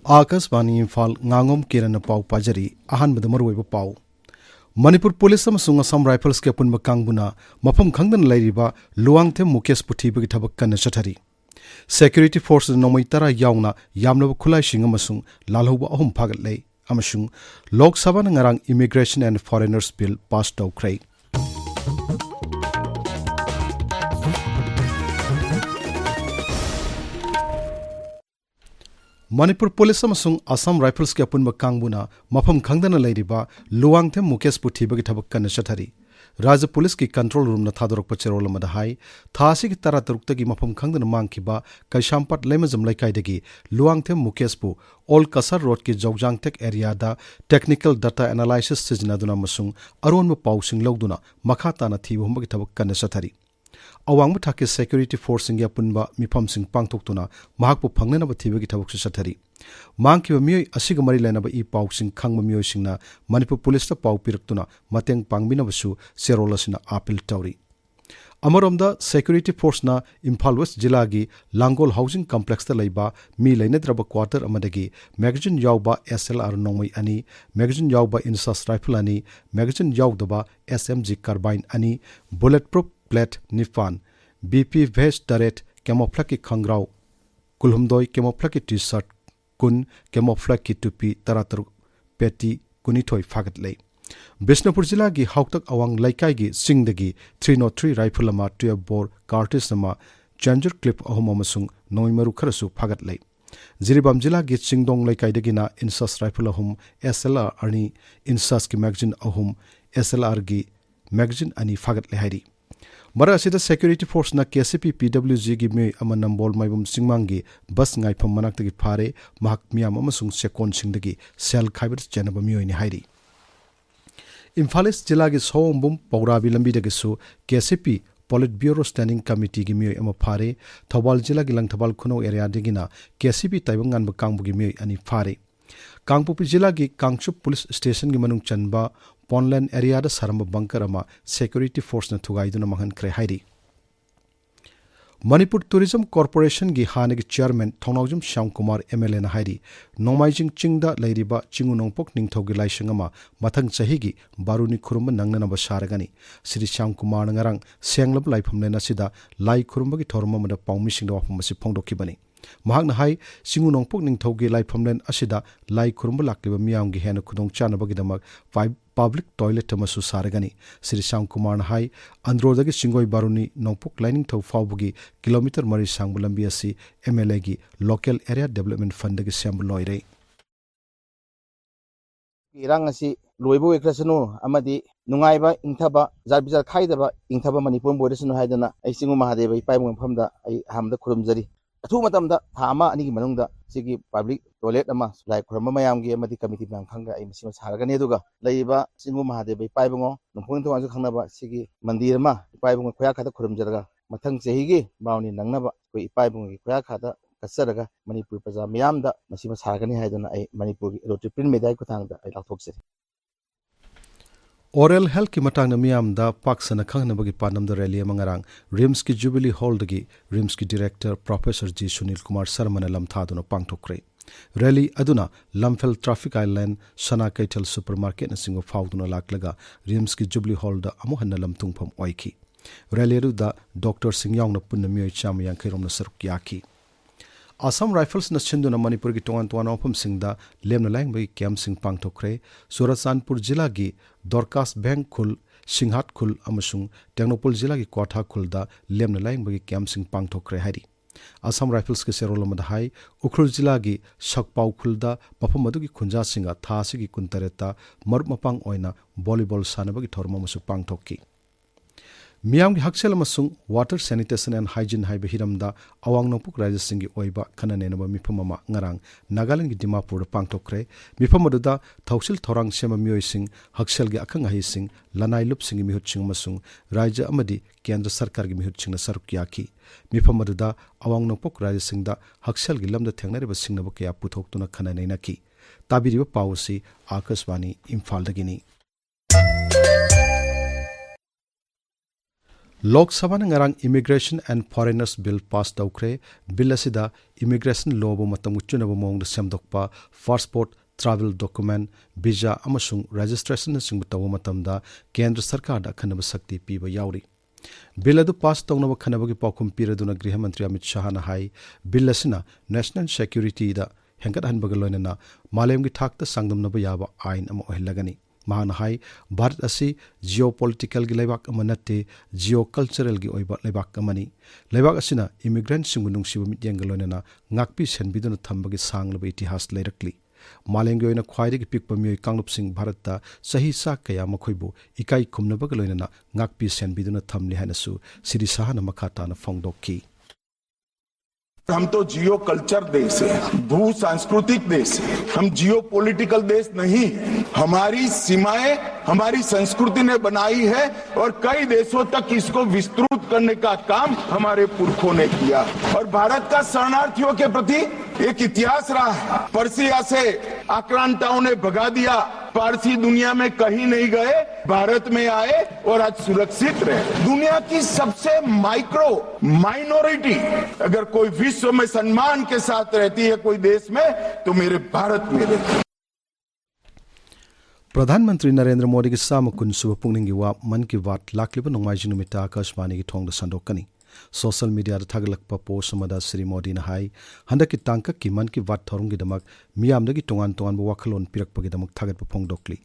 Akashvani Imphal Ngangom Kiran पाउ पाजरी अहानबद मरुवैब पाउ Manipur police अमसुंग असम राइफल्स के अपुनब कांगबुना मफम खंगदन लैरिबा लुवांगथे मुकेश पुथिबगी थबक कन्न चथरी सेक्यूरिटी फोर्स नोमै तरा यावना यामलब खुलाइसिंग अमसुंग लालहौब अहुम फागतलै अमसुंग लोक सभा नंगारांग immigration and foreigners bill pass तौख्रै मणिपुर पुलिस अमसुंग असम राइफल्स के अपुनब कांगबुना मफम खंगदन लैरिबा लुवांगथे मुकेश पुथिबगी थबक कन्न चथरी राज्य पुलिस की कंट्रोल रूम न थादोरक चेरोल अमदा हाई थासी की तरा तरुक्तगी मफम खंगदन मांगखिबा कैशामपट लेमजम लैकाइदगी लुवांगथे मुकेशपु ओल कसर रोड की जौजांगटेक एरिया दा टेक्निकल डाटा एनालिसिस सिजनादुना मसुंग अरोनब पाउसिंग लौदुना मखा ताना थीब हुमबगी थबक कन्न चथरी अवांग थाके सेक्यूरिटी फोर्स सिंग अपुनबा मिफम सिंग पांगथोक्तुना महाकपु फंगनब थीबगी थबक चथरी मांगखिबा मियोय असिग मरि लैनब ई पाउसिंग खंगब मियोय सिंगना मणिपुर पुलिस पाउ पिरक्तुना मतेंग पांगबिनबसु सेरोल असिना अपील तौरी अमरोमदा सेक्यूरिटी फोर्स ना इम्फाल वेस्ट जिला की लांगोल हाउसिंग कॉम्प्लेक्स लैबा मी लैनद्रब क्वार्टर अमदगी मैगजीन यावबा SLR नोंमै अनि मैगजीन यावबा इंसास राइफल अनि मैगजीन यावदबा SMG कार्बाइन अनि बुलेट प्रूफ प्लेट निफान BP वेस्ट डरेट कैमोफ्लेग की खंग्राव कुलहुमदोय केमोफ्लेग की टी शर्ट कुन केमोफ्लेग की टुपी तरातरु पेटी कुनिथोय फागतलै बिष्णुपुर जिला की हाउतक अवांग लैकाई की सिंगदगी 303 राइफल अमा 12 बोर कार्टिस अमा चेंजर क्लिप अहुम अमसुंग नोइमरु खरसु फागतलै जिरीबाम जिला की चिंगदोंग लैकाइदगिना इंसास राइफल अहुम SLR अनि इंसास की मैगजीन अहुम SLR की मैगजीन अनि फागतलै हाइरी मरा असिदा सेक्यूरिटी फोर्स ना KCP PWG की मे अमा नंबोल माइबम सिंगमांगी बस ngaifam manakdagi phare mahak miyam amasung sekon singdagi sel khaibat chenaba miyoini hairi Imphal जिला की सोमबुम पौराबी लंबी दगसु KCP पोलिट ब्यूरो स्टैंडिंग कमिटी की मियोय अमा फारे थौबाल जिला की लंगथबाल खुनो एरिया दगिना KCP ताइबंगान कांगबु की मियोय अनि फारे कांगपुपी जिला की कांगचुप पुलिस स्टेशन की मनुंग चनबा पॉनलैंड एरिया दा सरम बंकर अमा सेक्यूरिटी फोर्स न थुगाइदुना महनख्रे हाइरी मणिपुर टूरिज्म कॉर्पोरेशन की हाने की चेयरमैन थौनाउजुम श्याम कुमार MLA न हाइरी नोंमाइजिंग चिंगदा लैरिबा चिंगु नोंपोक निंगथौगी लाइसंग अमा मथंग चहीगी बारुनी खुरुम नंगनब सारगनी श्री श्याम कुमार नंगरंग सेंगलब लाइफमलेन असिदा लाई खुरुमबगी थौरम अमदा पाउमिसिंग वाफम असी फोंदोखिबनी महाकना हाई सिंगु नोंपोक निंगथौगी लाइफमलेन असिदा लाई खुरुम लाक्लिबा मियामगी हेन खुदोंग चानबगीदमक पब्लिक टॉयलेट अमसु सारगनी श्री श्याम कुमार हाई अंद्रोदगी सिंगोई बारुनी नोंपोक लाइनिंग थौ फाउबगी किलोमीटर मरी सांगबु लंबी असि MLA की लोकल एरिया डेवलपमेंट फंड की सेंब लोइरे इरांग असि लोइबो एकरसनु अमदि नुंगाइबा इंथबा जारबिजार खाइदबा इंथबा मणिपुर बोइरसनु हाइदना आई सिंगु महादेव ई पाइबंग फमदा आई हामदा खुरुमजरी अथु मतमदा थामा अनि की मनुंगदा सिगी पब्लिक टॉयलेट अमा लाइ खुरम मयामगी अमदि कमिटी म्याम खंगा आई मसिम सारगनी दुगा लैबा सिंगु महादेव ई पाइबंगो नुफोंग थवांजु खंगनाबा सिगी मंदिर मा पाइबंगो खोया खाता खुरुमजरगा मथंग चहीगी बावनी नंगनाबा कोई पाइबंगो खोया खाता कसरगा मणिपुर प्रजा मियामदा मसिम सारगनी हाइदना आई मणिपुर की इलेक्ट्रिक प्रिंट मीडिया को थांगदा आई लाथोक्से ओरल हेल्थ की मतंग मियामदा पाक्सन खंगनबगी पानमदा रैली मंगरांग रिम्स की जुबिली हॉल दगी रिम्स की डायरेक्टर प्रोफेसर जी सुनील कुमार शर्मा ने लमथादुना पांगथोक्रे रैली अदुना लमफेल ट्रैफिक आइलैंड सना कैथल सुपरमार्केट नसिंगो फाउदुना लाक्लगा रिम्स की जुबिली हॉल दा अमुहन्न लमथुंगफम ओइखी रैली अदुदा डॉक्टर सिंह यावना पुन्न मियोय चाम यांखैरोमना सरुक याखी असम राइफल्स नसिंदुना मणिपुर की तोंगान तोंगान मफम सिंगदा लेमना लाइंगबगी कैंप सिंग पांगथोक्रे सुरतचांदपुर जिला की दोरकास बैंक खुल सिंहाट खुल अमसुंग टेक्नोपोल जिला की क्वाथा खुलदा लेमना लाइंगबगी कैंप सिंग पांगथोक्रे हाइरी असम राइफल्स के सेरोल अमदा हाई उखरुल जिला की सकपाउ खुलदा मफम अदुगी खुंजा सिंगा थासिगी कुंतरेता मरुप मपांग ओइना वॉलीबॉल सानबगी थोरम अमसु पांगथोक्की मियाम की हक्सेल अमसुंग वाटर सैनिटेशन एंड हाइजीन हाइबे हिरमदा अवांग नोंपुक राज्य सिंगी ओइबा खननेनबा मिफम अमा ngarang नागालैंड की दिमापुर पांगथोक्रे मिफम अदुदा थौसिल थौरांग सेम मियोय सिंग हक्सेल की अखंग हाइ सिंग लनाई लुप सिंगी मिहुत सिंग अमसुंग राज्य अमदि केंद्र सरकार की मिहुत सिंग सरुक याखी मिफम अदुदा अवांग नोंपुक राज्य सिंगदा हक्सेल की लमदा थेंगनरेबा सिंगनबा कया पुथोक्तुना खननेनाकी ताबिरिबा पावसी Akashvani Imphal दगिनी Lok Sabha ngarang Immigration and Foreigners Bill pass tawkre bill asida immigration law bu matam chunaba mong semdokpa passport travel document visa amasung registration sing taw matamda Kendra Sarkar da khanaba sakti piba yauri bill adu pass tawnaba khanaba gi pakum piraduna Griha Mantri Amit Shah na hai bill asina national security da hengat hanbaga loinana malem gi thakta sangdamnaba yaba ain ama ohelagani Mahan hai Bharat asi geopolitical gi lebak amanate geocultural gi oiba lebak amani lebak asina immigrant singu nungsiba mityang galonena ngakpi senbiduna thambagi sanglaba itihas leirakli malengi oina khwaide gi pikpa mioi kanglup sing Bharat ta sahi sa kaya makhoibu ikai khumnaba galonena ngakpi senbiduna thamli hanasu Siri Sahana makhata na phongdokki हम तो जियो culture देश है, भू सांस्कृतिक देश है, हम जियो political देश नहीं है। हमारी सीमाएं हमारी संस्कृति ने बनाई है और कई देशों तक इसको विस्तृत करने का काम हमारे पुरखों ने किया और भारत का शरणार्थियों के प्रति एक इतिहास रहा है। पर्सिया से आक्रांताओं ने भगा दिया, पारसी दुनिया में कहीं नहीं गए, भारत में आए और आज सुरक्षित रहे। दुनिया की सबसे माइनॉरिटी अगर कोई विश्व में सम्मान के साथ रहती है कोई देश में तो मेरे भारत में रहती है। प्रधानमंत्री नरेंद्र मोदी की सामकुन सुबह पुंगनिंगी वा मन की बात लाखलिबा नोंमाइजि नुमिता आकाशवाणी की थोंग संदोकनी सोशल मीडिया थगलकपा पोस्ट समदा श्री मोदी ना हाई हंदकी तांका की मन की बात थोरंगी दमक मियामदगी तोंगान तोंगान वाखलोन पिरकपगी दमक थागतपा फोंगदोकली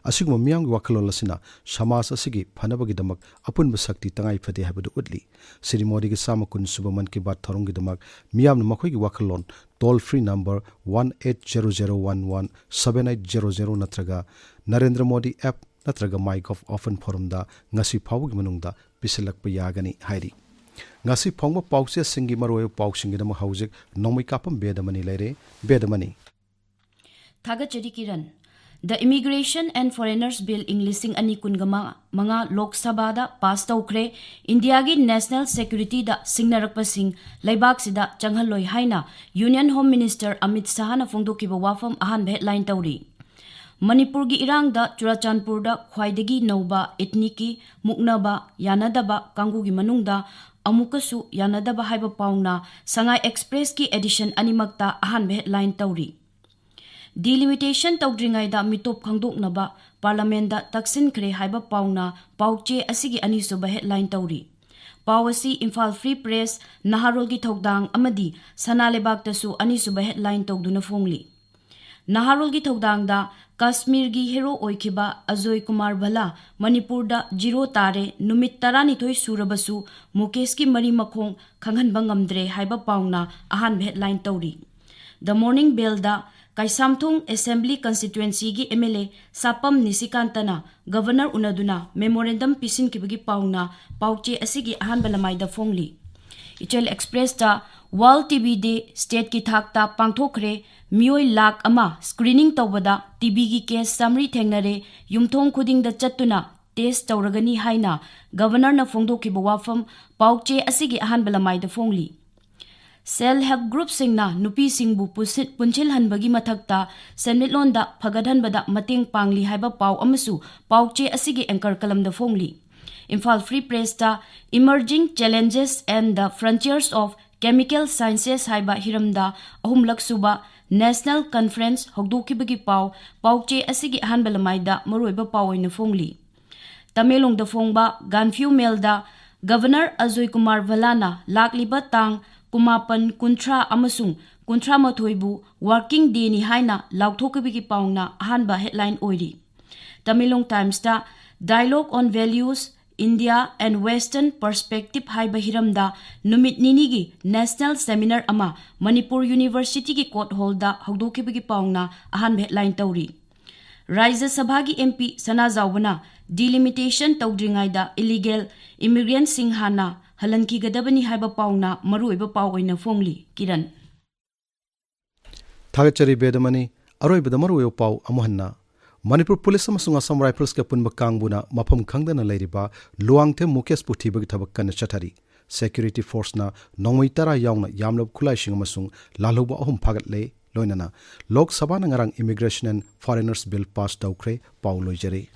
असिगुम मियामगी वाखलोन लसिना समाज असिगी फनबगी दमक अपुनब शक्ति तंगाई फदे हाबदु उदली श्री मोदी की सामकुन सुबह मन की बात थोरंगी दमक मियामन मखोगी वाखलोन टोल फ्री नंबर 180011 7800 नत्रगा नरेंद्र मोदी ऐप नत्रगा माइगॉफ ओपन फोरम दा ngasi phawgi manungda pisilakpa yagani hairi ngasi phongba pause singi maroyo pausingi dama haujik Nongmeikapam Bedamani leire Bedamani Thagachari Kiran The Immigration and Foreigners Bill Englising ani kungama manga Lok Sabha da pass tawkre India gi national security da singnarakpa sing laibak sida changhaloi haina Union Home Minister Amit Shah na phongdokiba wafam ahan headline tawri Manipur gi irang da Churachandpur da khwaidagi nauba etniki muknaba yanadaba kangu gi manungda amukasu yanadaba haiba pauna Sangai Express ki edition animakta ahan headline tawri Delimitation tawdringai da mitop khangdoknaba parliament da taksin khre haiba pauna pauche asigi anisuba headline tawri Pawasi Imphal Free Press Naharol gi thogdang amadi sanalebak tasu anisuba headline tawduna phongli Naharol gi thogdang da Kashmir gi hero oikiba Ajoy Kumar Bhala Manipur da zero tare numit tarani thoi surabasu Mukesh ki mari makhong khanghan bangamdre haiba pauna ahan headline tawri The Morning Bell da Kaisamthung Assembly Constituency gi MLA Sapam Nisikantana Governor unaduna memorandum pisin kibagi pauna pauche asigi ahan balamai da phongli Ichel Express da Wall TV de state ki thakta pangthokre mioi lakh ama screening tawbada TB gi case summary thengnare yumthong khuding da chatuna test tawragani haina governor na phongdokiba wafam pauche asigi ahan balamai da phongli Self help group singna nupi singbu punchil hanbagi mathakta senmitlon da phagadhan bada mating pangli haiba pau amasu pauche asigi anchor kalam da phongli Imphal Free Press da Emerging Challenges and the Frontiers of Chemical Sciences haiba hiramda ahumlak suba National Conference hogdokibagi pau pauche asigi hanbalamai da maroiba pauoina phongli Tamelong da phongba Ganfew Mail da Governor Ajoy Kumar Bhalana lakliba tang Kumapan Kuntra amasung Kuntra mathoibu working day ni haina lauthokibigi pauna ahanba headline oiri Tamilong Times da Dialogue on Values India and Western Perspective haiba hiramda numit ninigi National Seminar ama Manipur University ki court hall da hogdokibigi pauna ahanba headline tawri Rajya Sabha gi MP Sana Zawbana delimitation tawdringai da illegal immigrant singhana Halanki gadabani haiba pauna maruiba pauoina phongli Kiran Thagachari Bedamani aroibada maruyo pau amohanna Manipur Police amasung Assam Rifles ka punba kangbuna mafam khangdana leiriba luangthe Mukesh puthibagi thabak kana chathari security force na nongmoi tara yauna yamlob khulai sing amasung lalhuba ahum phagat le loinana Lok Sabha na ngarang Immigration and Foreigners Bill pass tawkre pau loijare